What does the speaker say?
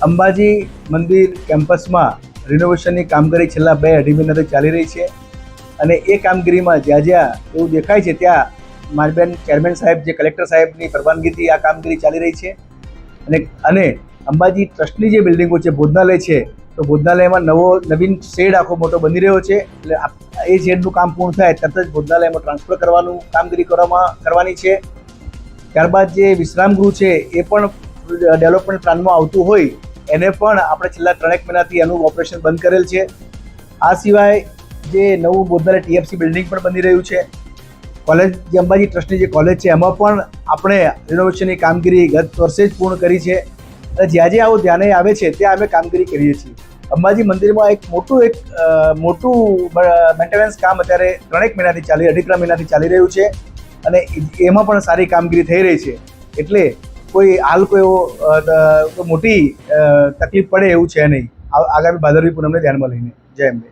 અંબાજી મંદિર કેમ્પસમાં રિનોવેશનની કામગીરી છેલ્લા 2-2.5 મહિનાથી ચાલી રહી છે અને એ કામગીરીમાં જ્યાં જ્યાં એવું દેખાય છે ત્યાં માનબેન ચેરમેન સાહેબ, જે કલેક્ટર સાહેબની પરવાનગીથી આ કામગીરી ચાલી રહી છે અને અંબાજી ટ્રસ્ટની જે બિલ્ડિંગો છે, ભોજનાલય છે, તો ભોજનાલયમાં નવીન શેડ આખો મોટો બની રહ્યો છે. એટલે એ શેડનું કામ પૂર્ણ થાય તરત જ ભોજનાલયમાં ટ્રાન્સફર કરવાનું કામગીરી કરવાની છે. ત્યારબાદ જે વિશ્રામ ગૃહ છે એ પણ ડેવલપમેન્ટ પ્લાનમાં આવતું હોય એને પણ આપણે છેલ્લા 3 મહિનાથી એનું ઓપરેશન બંધ કરેલ છે. આ સિવાય જે નવું ભોજનાલય TFC બિલ્ડિંગ પણ બની રહ્યું છે. કોલેજ, જે અંબાજી ટ્રસ્ટની જે કોલેજ છે એમાં પણ આપણે રિનોવેશનની કામગીરી ગત વર્ષે જ પૂર્ણ કરી છે અને જ્યાં જ્યાં આવું ધ્યાને આવે છે ત્યાં અમે કામગીરી કરીએ છીએ. અંબાજી મંદિરમાં એક મોટું મેન્ટેનન્સ કામ અત્યારે 3 મહિનાથી 2.5 મહિનાથી ચાલી રહ્યું છે અને એમાં પણ સારી કામગીરી થઈ રહી છે. એટલે કોઈ મોટી તકલીફ પડે એવું છે નહીં આગામી ભાદરવી પૂનમને ધ્યાનમાં લઈને. જય અંબે.